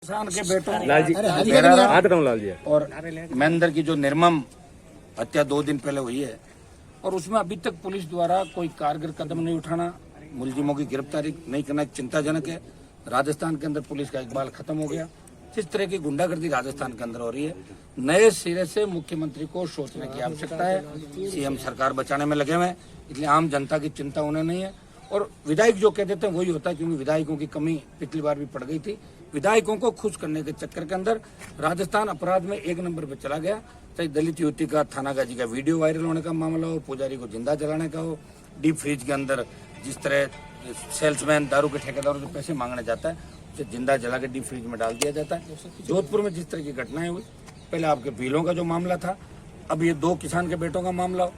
किसान के बेटों लाल जी लाल जी और महेंद्र की जो निर्मम हत्या 2 दिन पहले हुई है और उसमें अभी तक पुलिस द्वारा कोई कारगर कदम नहीं उठाना, मुलजिमों की गिरफ्तारी नहीं करना चिंताजनक है। राजस्थान के अंदर पुलिस का इकबाल खत्म हो गया। जिस तरह की गुंडागर्दी राजस्थान के अंदर हो रही है, नए सिरे से मुख्यमंत्री को सोचने की आवश्यकता है। सीएम सरकार बचाने में लगे हुए हैं, इसलिए आम जनता की चिंता उन्हें नहीं है। और विधायक जो कह देते हैं वही होता है, क्योंकि विधायकों की कमी पिछली बार भी पड़ गई थी। विधायकों को खुश करने के चक्कर के अंदर राजस्थान अपराध में 1 नंबर पर चला गया। चाहे दलित युवती का थानागाजी का वीडियो वायरल होने का मामला हो, पुजारी को जिंदा जलाने का हो, डीप फ्रीज के अंदर जिस तरह सेल्समैन दारू के ठेकेदारों से पैसे मांगने जाता है, उसे जिंदा जला के डीप फ्रीज में डाल दिया जाता है। जोधपुर में जिस तरह की घटनाएं हुई, पहले आपके भीलों का जो मामला था, अब ये 2 किसान के बेटों का मामला हो,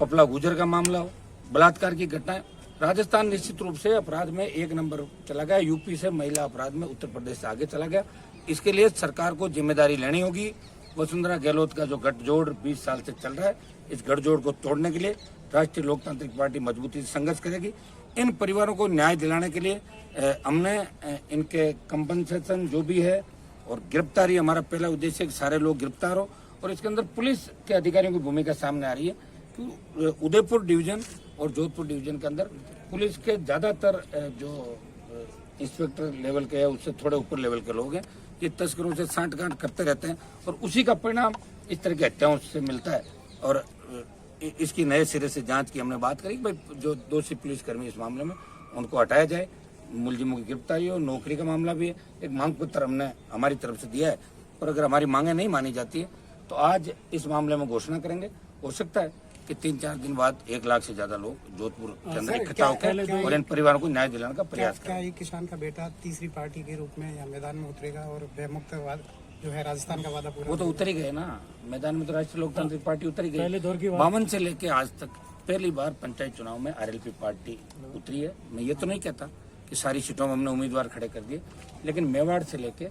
पपला गुजर का मामला हो, बलात्कार की घटनाएं। राजस्थान निश्चित रूप से अपराध में 1 नंबर चला गया। यूपी से महिला अपराध में उत्तर प्रदेश से आगे चला गया। इसके लिए सरकार को जिम्मेदारी लेनी होगी। वसुंधरा गहलोत का जो गठजोड़ 20 साल से चल रहा है, इस गठजोड़ को तोड़ने के लिए राष्ट्रीय लोकतांत्रिक पार्टी मजबूती से संघर्ष करेगी। इन परिवारों को न्याय दिलाने के लिए हमने इनके कंपनसेशन जो भी है और गिरफ्तारी, हमारा पहला उद्देश्य है कि सारे लोग गिरफ्तार हो। और इसके अंदर पुलिस के अधिकारियों की भूमिका सामने आ रही है कि उदयपुर डिवीजन और जोधपुर डिवीजन के अंदर पुलिस के ज्यादातर जो इंस्पेक्टर लेवल के है, उससे थोड़े ऊपर लेवल के लोग हैं, ये तस्करों से सांठगांठ करते रहते हैं और उसी का परिणाम इस तरह की हत्याओं से मिलता है। और इसकी नए सिरे से जांच की हमने बात करी, भाई जो दोषी पुलिसकर्मी इस मामले में उनको हटाया जाए, मुलजिमों की गिरफ्तारी हो। नौकरी का मामला भी है, एक मांग पत्र हमने हमारी तरफ से दिया है, और अगर हमारी मांगे नहीं मानी जाती है तो आज इस मामले में घोषणा करेंगे। हो सकता है कि 3-4 दिन बाद 1 लाख से ज्यादा लोग जोधपुर के अंदर इकट्ठा होकर और इन परिवारों को न्याय दिलाने का प्रयास करें। क्या एक किसान का बेटा तीसरी पार्टी के रूप में या मैदान में उतरेगा और बेमुक्त जो है राजस्थान का वादा पूरा? वो तो उतर ही गए ना मैदान में, तो राष्ट्रीय लोकतांत्रिक पार्टी उतर ही गई। 52 से लेके आज तक पहली बार पंचायत चुनाव में आरएलपी पार्टी उतरी है। मैं ये तो नहीं कहता कि सारी सीटों में हमने उम्मीदवार खड़े कर दिए, लेकिन मेवाड़ से लेके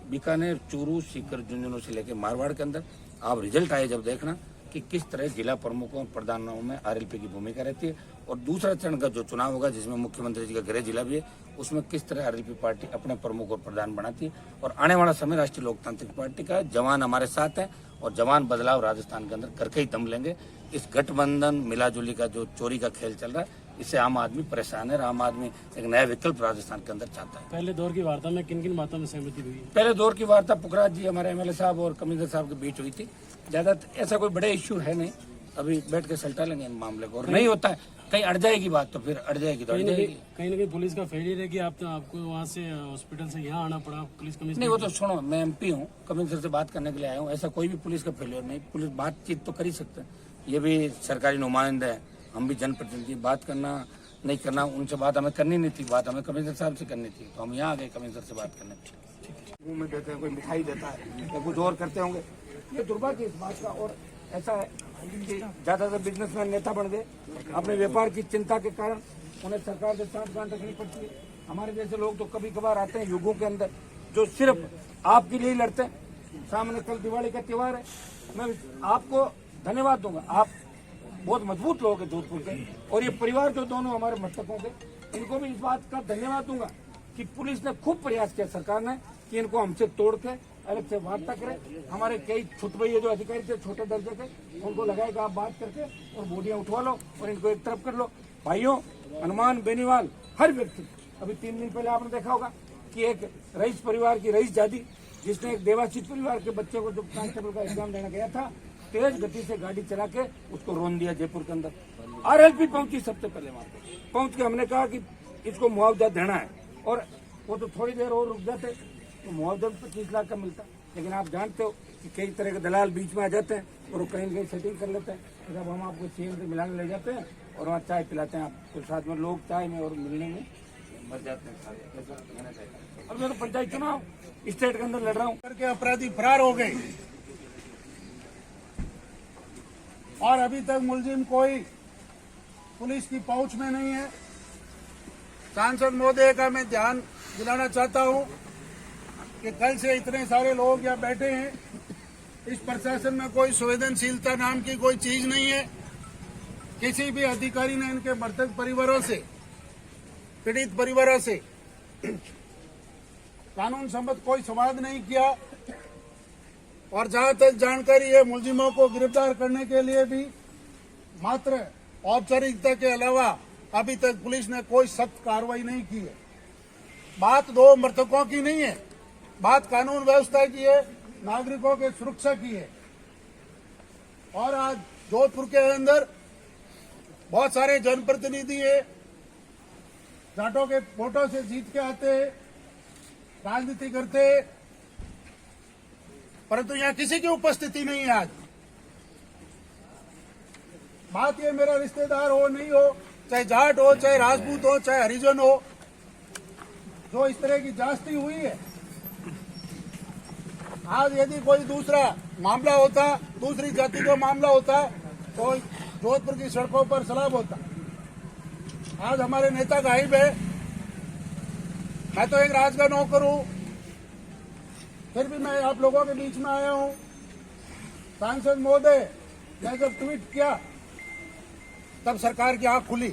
बीकानेर, चूरू, सीकर, झुंझुनू से लेके मारवाड़ के अंदर आप रिजल्ट आए जब देखना कि किस तरह जिला प्रमुखों और प्रधानों में आरएलपी की भूमिका रहती है। और दूसरा चरण का जो चुनाव होगा, जिसमें मुख्यमंत्री जी का गृह जिला भी है, उसमें किस तरह आरएलपी पार्टी अपने प्रमुख और प्रधान बनाती है। और आने वाला समय राष्ट्रीय लोकतांत्रिक पार्टी का जवान हमारे साथ है और जवान बदलाव राजस्थान के अंदर करके ही दम लेंगे। इस गठबंधन मिलाजुली का जो चोरी का खेल चल रहा है, इससे आम आदमी परेशान है। आम आदमी एक नया विकल्प राजस्थान के अंदर चाहता है। पहले दौर की वार्ता में किन किन बातों में सहमति हुई? पहले दौर की वार्ता पुखराज जी हमारे एमएलए साहब और कमिश्नर साहब के बीच हुई थी। ज्यादा ऐसा कोई बड़ा इश्यू है नहीं, अभी बैठ के सलटा लेंगे इन मामले को। और नहीं होता है कहीं अड़ जाएगी बात तो फिर अड़ जाएगी, तो अड़ जाएगी। कहीं ना कहीं पुलिस का फेलियर है कि आपको वहाँ से हॉस्पिटल से यहाँ आना पड़ा पुलिस कमिश्नर? नहीं, वो तो सुनो, मैं एमपी हूँ, कमिश्नर से बात करने के लिए आया हूँ। ऐसा कोई भी पुलिस का फेलियर नहीं। पुलिस बातचीत तो कर ही सकते हैं, ये भी सरकारी नुमाइंदे हैं, हम भी जनप्रतिनिधि। बात करना नहीं करना, उनसे बात हमें करनी नहीं थी, बात हमें कमिश्नर साहब से करनी थी, तो हम यहाँ आ गए कमिश्नर से बात करने। मुँह में देते हैं, कोई मिठाई देता है या कुछ और करते होंगे, ये दुर्भाग्य इस बात का। और ऐसा है कि ज्यादातर बिजनेसमैन नेता बन गए, अपने व्यापार की चिंता के कारण उन्हें सरकार से सांठगांठ रखनी पड़ती है। हमारे जैसे लोग तो कभी कभार आते हैं युगों के अंदर जो सिर्फ आपके लिए लड़ते हैं। सामने कल दिवाली का त्योहार है, मैं आपको धन्यवाद दूंगा, आप बहुत मजबूत लोग हैं जोधपुर के। और ये परिवार जो दोनों हमारे मृतकों के, इनको भी इस बात का धन्यवाद दूंगा कि पुलिस ने खूब प्रयास किया, सरकार ने, कि इनको हमसे तोड़ के अलग से वार्ता करे। हमारे कई छुटभैया जो अधिकारी थे छोटे दर्जे के, उनको लगाए कि आप बात करके और बोलियां उठवा लो और इनको एक तरफ कर लो। भाइयों, हनुमान बेनीवाल हर व्यक्ति, अभी 3 दिन पहले आपने देखा होगा कि एक रईस परिवार की रईस जादी, जिसने एक देवाशीष परिवार के बच्चे को जो कांस्टेबल का एग्जाम देने गया था, तेज गति से गाड़ी चला के उसको रोन दिया जयपुर के अंदर। आरएलपी पहुंची सबसे पहले वहां पे, पहुंच के हमने कहा कि इसको मुआवजा देना है, और वो तो थोड़ी देर और रुक जाते तो मुआवजा 25 लाख का मिलता। लेकिन आप जानते हो कि कई तरह के दलाल बीच में आ जाते हैं और वो कहीं कहीं सेटिंग कर लेते हैं। तो जब हम आपको सीएम से मिलाने ले जाते हैं और वहाँ चाय पिलाते हैं, आपको साथ में लोग चाय में और मिलने में मर जाते हैं। और मैं तो पंचायत चुनाव स्टेट के अंदर लड़ रहा हूँ, करके अपराधी फरार हो गए और अभी तक मुलजिम कोई पुलिस की पहुंच में नहीं है। सांसद महोदय का मैं ध्यान दिलाना चाहता हूं कि कल से इतने सारे लोग यहाँ बैठे हैं, इस प्रशासन में कोई संवेदनशीलता नाम की कोई चीज नहीं है। किसी भी अधिकारी ने इनके मृतक परिवारों से, पीड़ित परिवारों से कानून सम्मत कोई संवाद नहीं किया। और जहां तक जानकारी है, मुलजिमों को गिरफ्तार करने के लिए भी मात्र औपचारिकता के अलावा अभी तक पुलिस ने कोई सख्त कार्रवाई नहीं की है। बात दो मृतकों की नहीं है, बात कानून व्यवस्था की है, नागरिकों की सुरक्षा की है। और आज जोधपुर के अंदर बहुत सारे जनप्रतिनिधि है, जाटों के वोटों से जीत के आते हैं, राजनीति करते हैं, परंतु यहाँ किसी की उपस्थिति नहीं है। आज बात ये मेरा रिश्तेदार हो नहीं हो, चाहे जाट हो, चाहे राजपूत हो, चाहे हरिजन हो, जो इस तरह की जास्ती हुई है। आज यदि कोई दूसरा मामला होता, दूसरी जाति का मामला होता, तो जोधपुर की सड़कों पर सलाब होता। आज हमारे नेता गायब है। मैं तो एक राज का नौकर हूं, फिर भी मैं आप लोगों के बीच में आया हूं। सांसद महोदय ने जब ट्वीट किया तब सरकार की आंख खुली।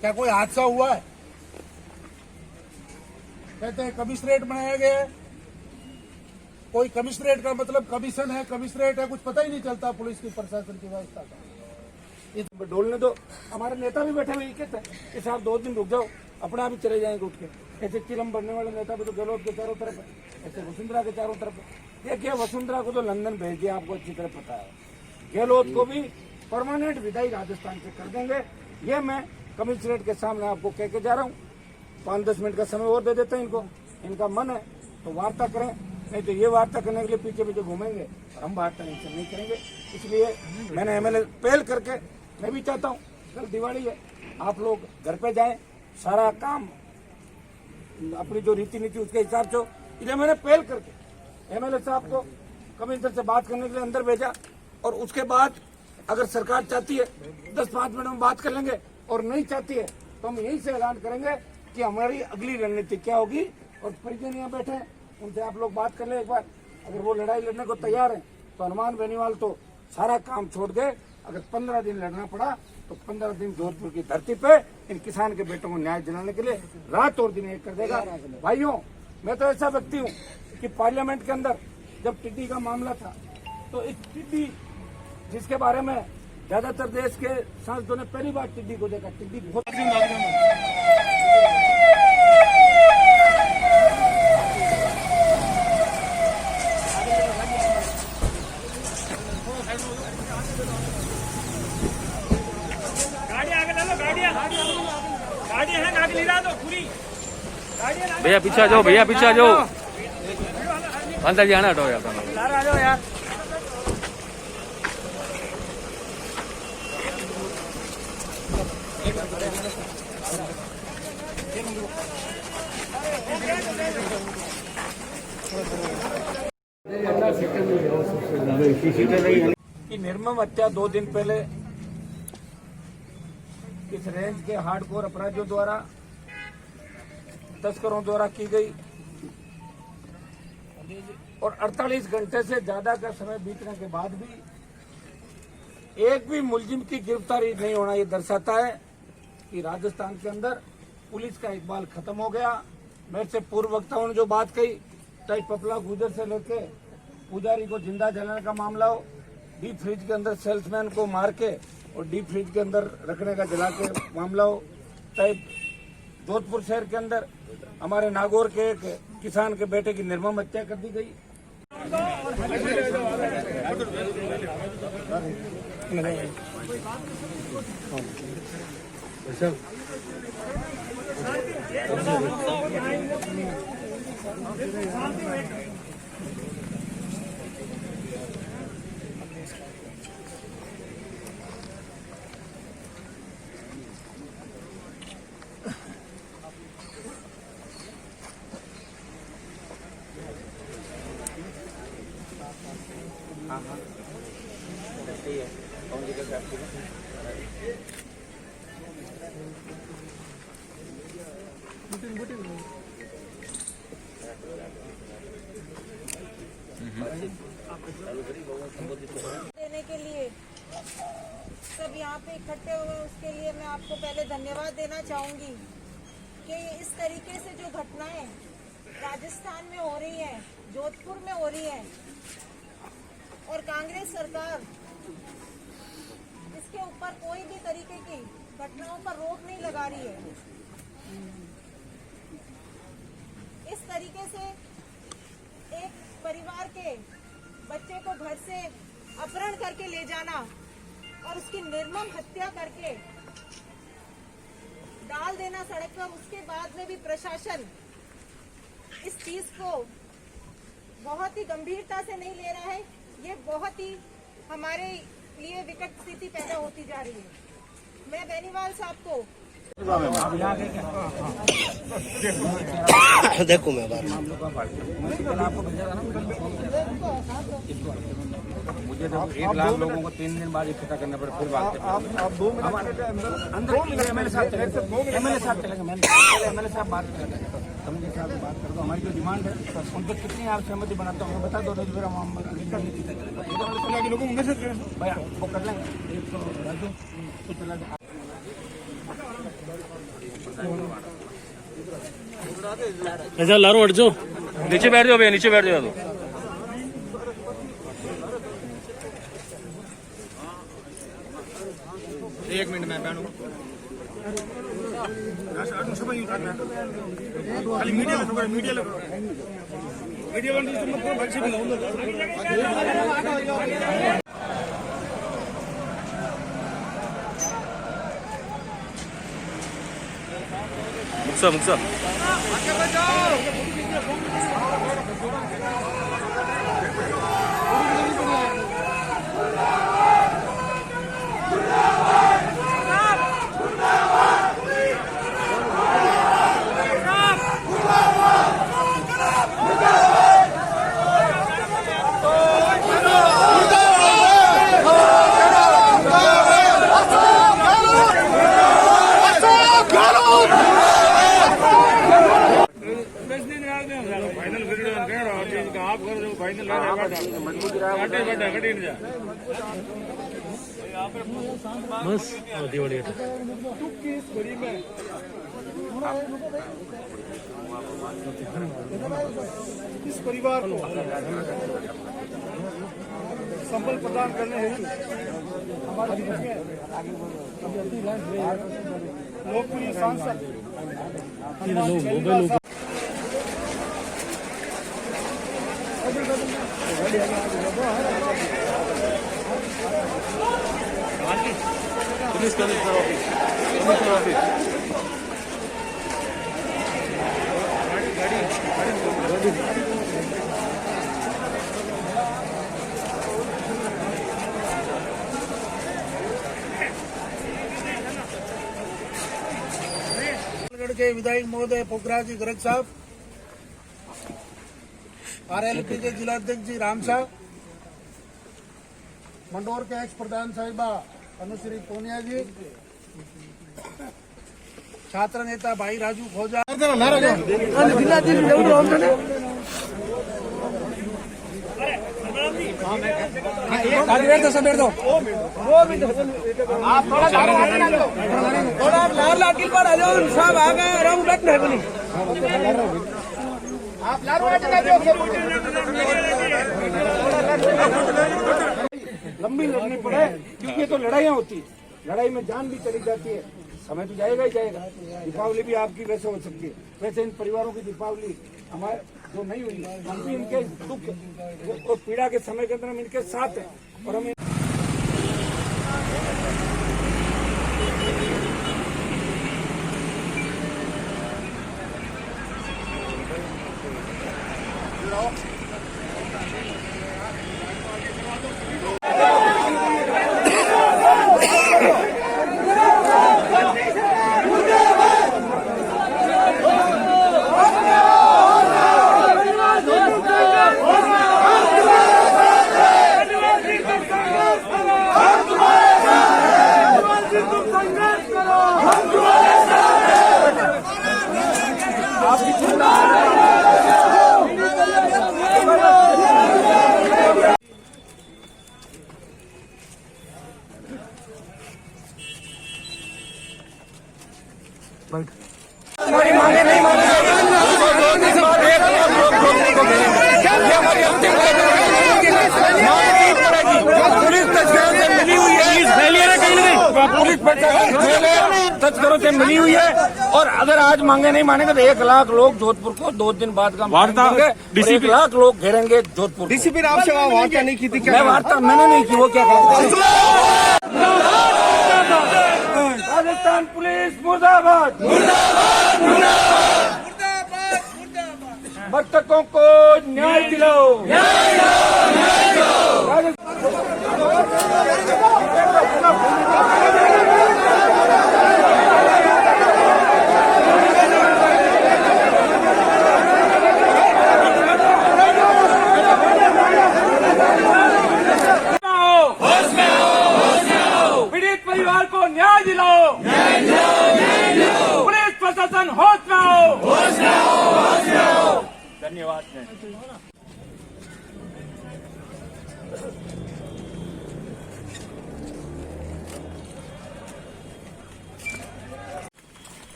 क्या कोई हादसा हुआ है? कहते हैं कमिश्नरेट बनाया गया है। कोई कमिश्नरेट का मतलब कमीशन है, कमिश्नरेट है, कुछ पता ही नहीं चलता पुलिस की, प्रशासन की व्यवस्था का। डोलने दो। हमारे नेता भी बैठे हुए कहते हैं कि साहब 2 दिन रुक जाओ, अपना भी चले जाएंगे उठ के। ऐसे चिलम बढ़ने वाले नेता भी तो गहलोत के चारों तरफ है, ऐसे वसुंधरा के चारों तरफ है। देखिए, वसुंधरा को तो लंदन भेज दिया, आपको अच्छी तरह पता है। गहलोत को भी परमानेंट विदाई राजस्थान से कर देंगे। ये मैं कमिश्नरेट के सामने आपको कह के जा रहा हूँ। 5-10 मिनट का समय और दे देते हैं इनको। इनका मन है तो वार्ता करें, नहीं तो ये वार्ता करने के लिए पीछे पीछे घूमेंगे और हम वार्ता नहीं करेंगे। इसलिए मैंने एमएलए पहल करके, मैं भी चाहता हूँ कल दिवाली है, आप लोग घर पे जाएं, सारा काम अपनी जो रीति नीति उसके हिसाब से हो। इसलिए मैंने पहल करके एमएलए साहब को कमिश्नर से बात करने के लिए अंदर भेजा। और उसके बाद अगर सरकार चाहती है 10-5 मिनट में बात कर लेंगे, और नहीं चाहती है तो हम यहीं से ऐलान करेंगे कि हमारी अगली रणनीति क्या होगी। और परिजन यहाँ बैठे हैं, उनसे आप लोग बात कर ले एक बार। अगर वो लड़ाई लड़ने को तैयार है तो हनुमान बेनीवाल तो सारा काम छोड़ दे। अगर 15 दिन लड़ना पड़ा तो 15 दिन जोधपुर की धरती पे इन किसान के बेटों को न्याय दिलाने के लिए रात और दिन एक कर देगा। भाइयों, मैं तो ऐसा व्यक्ति हूँ कि पार्लियामेंट के अंदर जब टिड्डी का मामला था तो एक टिड्डी जिसके बारे में ज्यादातर देश के सांसदों ने पहली बार टिड्डी को देखा। टिड्डी बहुत भैया पीछे आ जाओ, भैया पीछे आ जाओ, अंदर जी आना हटो यार। आ जाओ यार। कि निर्मम हत्या 2 दिन पहले इस रेंज के हार्डकोर अपराधियों द्वारा, तस्करों द्वारा की गई। और 48 घंटे से ज्यादा का समय बीतने के बाद भी एक भी मुलजिम की गिरफ्तारी नहीं होना, ये दर्शाता है कि राजस्थान के अंदर पुलिस का इकबाल खत्म हो गया। मेरे से पूर्व वक्ताओं ने जो बात कही, चाहे पपला गुजर से लेके पुजारी को जिंदा जलाने का मामला हो, डीप फ्रिज के अंदर सेल्समैन को मार के और डीप फ्रिज के अंदर रखने का जला के मामला हो, चाहे जोधपुर शहर के अंदर हमारे नागौर के एक किसान के बेटे की निर्मम हत्या कर दी गई। देने के लिए सब यहाँ पे इकट्ठे हुए, उसके लिए मैं आपको पहले धन्यवाद देना चाहूंगी कि इस तरीके से जो घटनाएं राजस्थान में हो रही है, जोधपुर में हो रही है, और कांग्रेस सरकार इसके ऊपर कोई भी तरीके की घटनाओं पर रोक नहीं लगा रही है। इस तरीके से एक परिवार के बच्चे को घर से अपहरण करके ले जाना और उसकी निर्मम हत्या करके डाल देना सड़क पर, उसके बाद में भी प्रशासन इस चीज को बहुत ही गंभीरता से नहीं ले रहा है। ये बहुत ही हमारे लिए विकट स्थिति पैदा होती जा रही है। मैं बेनीवाल साहब को देखो मैं बात मुझे तो 1 लाख लोगों को 3 दिन बाद इकट्ठा करना पड़े, फिर बात आप 2 मिनट के अंदर एमएलए साहब चलेंगे, एमएलए साहब बात करेंगे, कमिटी साहब बात कर दो। हमारी जो डिमांड है उन पर कितनी आप सहमति बनाते हो बता दो, फिर हम लोगों भैया वो कर लेंगे। एक तो ऐसा लारो हट जाओ, नीचे बैठ जाओ भैया, नीचे बैठ जाओ। एक मिनट में बैठो खाली मीडिया मुक्सा मुक्सा बस दिवाली इस परिवार को संबल प्रदान करने हेतु हमारे लोकप्रिय सांसद पुलिस कमिश्नर ऑफिस के विधायक महोदय पोखराज जी गर्ग साहब, आरएलपी के जिलाध्यक्ष जी राम साहब, मंडोर के एक्स प्रधान साहिबा अनुश्री पूनिया जी, छात्र नेता भाई राजू खोजा, लंबी लड़नी पड़े क्योंकि ये तो लड़ाइयाँ होती है, लड़ाई में जान भी चली जाती है, समय तो जाएगा ही जाएगा। दीपावली भी आपकी वैसे हो सकती है, वैसे इन परिवारों की दीपावली हमारे जो नहीं हुई, हम भी इनके दुख और पीड़ा के समय के अंदर हम इनके साथ हैं और हमें हमारी मांगे नहीं मांगे मानी हुई है। और अगर आज मांगे नहीं मानेंगे तो 1 लाख लोग जोधपुर को 2 दिन बाद का वार्ता देंगे। 1 लाख लोग घेरेंगे जोधपुर। डीसीपी ने आपसे वहाँ वार्ता नहीं की थी क्या? मैं वार्ता मैंने नहीं की, वो क्या कहते हैं? राजस्थान पुलिस मुर्दाबाद, मृतकों को न्याय दिलाओ।